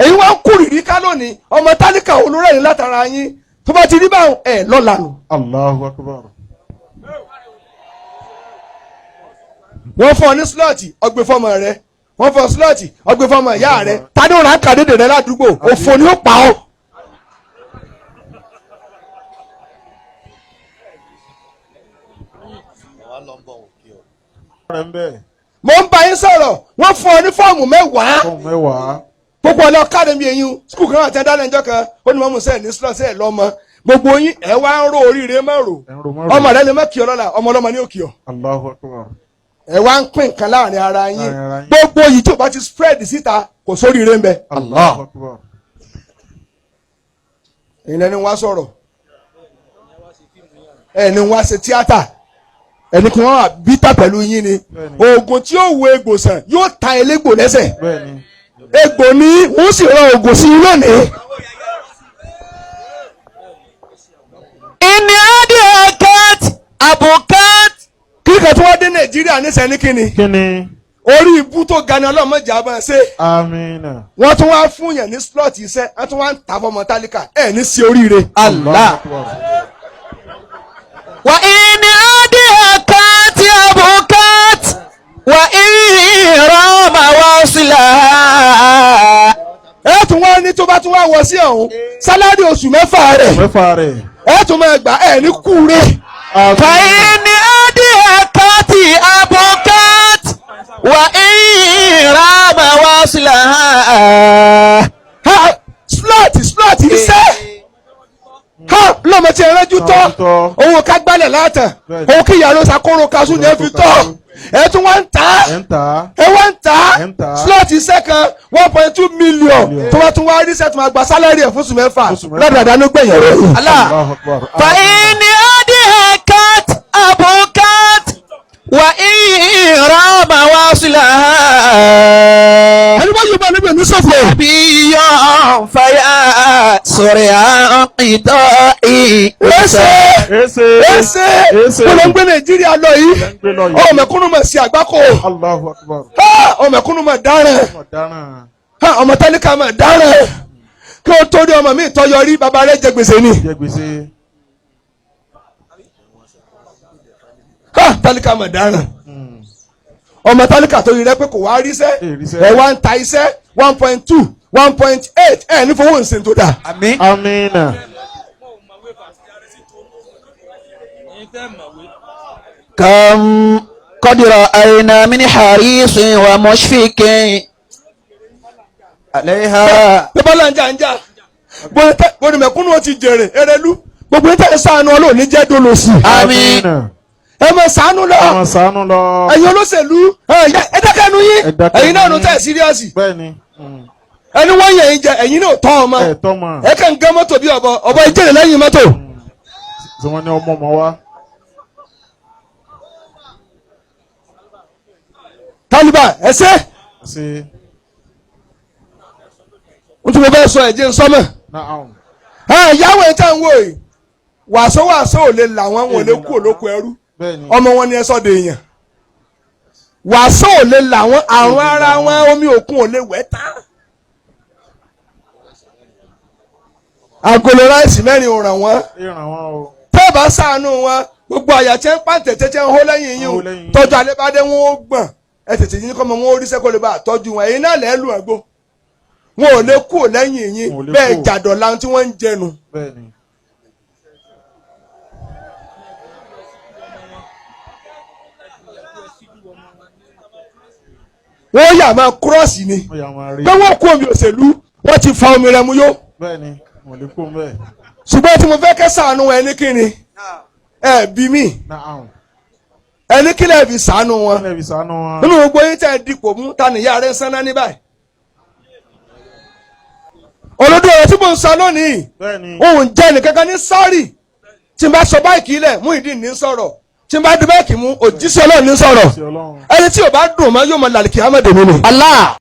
ẹ̀yin wá ń kúrìrí ká lónìí ọmọ tálíkà olórẹ́yìn látara yín tó bá ti rí báwọn ẹ̀ lọ́la nù. Allahu akbar. wọ́n fọ́ ní slọ́ọ̀tì ọgbẹ́ fọ́mọ rẹ wọ́n fọ́ slọ́ọ̀tì ọgbẹ́ fọ́mọ ìyá rẹ tani òun àǹkà dédè rẹ ládùúgbò òfò ni ó pa ọ́. mo ń bá yín sọ̀rọ̀ wọ́n fún ọ ní fọ́ọ̀mù mẹ́wàá gbogbo ọ̀nà academy eyín skul kan àti ẹ̀dá lẹ́njọ́ kan ó ní mọ́mú sẹ́ẹ̀ ní slọ́ọ̀tì ẹ̀ lọ́mọ gbogbo yín ẹ̀ wá ń ró oríire mẹ́rò ọmọ rẹ lè má kí ọ lọ́la ọmọ ọlọ́mọ ní òkè ọ. Allahu akbar. ẹ wá ń pín nǹkan láàrin ara yín gbogbo yìí tí o bá ti spread síta kò sóríire ń bẹ. Allahu akbar. ẹni wá sọ̀rọ̀ ẹni wá ṣe tíátà ẹni kí wọ́n wà bítà pẹ̀lú yín ni oògùn tí ó wo egbò sàn yóò ta elégbò lẹ́sẹ̀ egbò ni wọ́n sì rọ oògùn sí i lónìí. ìní adìẹ cat abukat. kíkẹ́ tí wọ́n dé nàìjíríà níṣẹ́ ní kíni orí ibú tó ga ni ọlọ́mọdé àbọ̀ ṣe. Amina. wọ́n tún wá fún yàn ní slot iṣẹ́ wọ́n tún wá ń ta fọmọ tálíkà ẹ̀ ní sí oríire. Allah. Wa ìní adìẹ cat abukat wa ìrọ̀mà wá sílẹ̀. ẹ tún wá ní tó bá tún wá wọ sí ọ̀hún sálárì oṣù mẹ́fà rẹ̀ ẹ tún máa gbà ẹ ní kúure. Fàyínì adìẹ káàtì abukat wa ìrọ̀mà wá sílẹ̀. slot iṣẹ́ lọ́mọ tí ẹ rẹ́jú tọ́ owó ká gbálẹ̀ látàn owó kí ìyàrá ṣàkóró kaṣú ni ẹ fi tọ́ ẹ tún wá ń ta slot iṣẹ́ kan 1.2 million tó wá tún wá rí sẹ́tùmọ̀ àgbà sálárì ẹ̀ fún oṣù mẹ́fà ládàá ló gbẹ̀yìn rẹ̀. Fàyínì adìẹ káàtì abukat wa ìrọ̀mà wá sílẹ̀. ẹni bá yóò bá níbi ẹ̀mí sọ̀fọ̀. bí yọ̀ fàyà sọ̀rọ̀ àìtọ́ ẹsẹ̀ kó ló ń gbé nàìjíríà lọ yìí ọmọkùnrin mọ̀ sí àgbákò ọmọkùnrin mọ̀ dáràn ọmọ tálíkà mọ̀ dáràn kí o tó rí ọmọ mi tọyọrí bàbá rẹ̀ jẹ gbèsè ni tálíkà mọ̀ dáràn ọmọ tálíkà tó rí rẹ pé kò wá ríṣẹ́ ẹ wá ń ta iṣẹ́ 1.2 1.8 ẹ ní fowó ǹsẹ̀ tó dà. Amina. كم قد رأينا من حريص ومشفق عليها. bíbélà ń jà gbọ́dọ̀ mẹ̀kúnnù ti jèrè erelu gbogbo ní tẹ̀sán àánú ọlọ́ọ̀ni jẹ́ dolóòsì. àmín. ẹ mọ̀ ṣàánú lọ ẹ̀yin olóṣèlú ẹ dákẹ́nu yín ẹ̀yin náà ló tẹ̀ síríọ́sì ẹni wọ́n yẹ̀yìn jẹ ẹ̀yin náà tọ́ ọmọ ẹ kàn ń gán mọ́tò bí ọ̀bọ ìjẹ́rẹ̀ lẹ́yìn mọ́tò. tí wọ́n ní ọmọ wa. Taliban ẹsẹ o tún bẹ bẹ sọ ẹjẹ nsọmọ yàwó ẹ tẹ ń wò yìí wàásù ò lè là wọn ò lè kú olóko ẹrú ọmọ wọn ni ẹ sọ de èèyàn wàásù ò lè là wọn àrùn ara wọn omi òkun ò lè wẹ̀ tán agolo ráìsì mẹ́rin ò ràn wọ́n tẹ́ bá ṣàánú wọn gbogbo àyà tí ń pàǹtẹ̀tẹ̀ tí ń hó lẹ́yìn yìí tọ́jú alẹ́bàdé wọn ó gbọ̀n ẹ tètè yín kọ́ mọ wọn ó rí sẹ́kọ̀ọ́ lè bá àtọ́jú wọn ẹ̀yin náà lẹ́ẹ̀lù ẹ̀gbọ́ wọn ò lè kú lẹ́yìn yín bẹ́ẹ̀ jàdọ̀ láwọn tí wọ́n ń jẹnu. wọ́n yà máa kúrọ́ọ̀sì ni pé wọ́n kú omi òṣèlú wọ́n ti fa omi rẹ̀ mu yó. ṣùgbọ́n tí mo fẹ́ kẹ́ ṣàánú ẹni kí ni ẹ bí mi ẹni kílẹ̀ fi ṣàánú wọn nínú gbogbo yín tẹ́ ẹ dipò mú ta nìyá rẹ̀ ń sanná ní báyìí. olódò ọ̀rọ̀ tí mo ń sọ lónìí òun jẹ́ nìkankan ní sárì tí n bá sọ báyìí kílẹ̀ mú ìdí ní sọ̀rọ̀ tí n bá dé báyìí kì í mú òjíṣẹ́ Ọlọ́run ní sọ̀rọ̀ ẹni tí ò bá dùn mọ́ yóò mọ làlìkì àmọ́dé mi ni. Allah.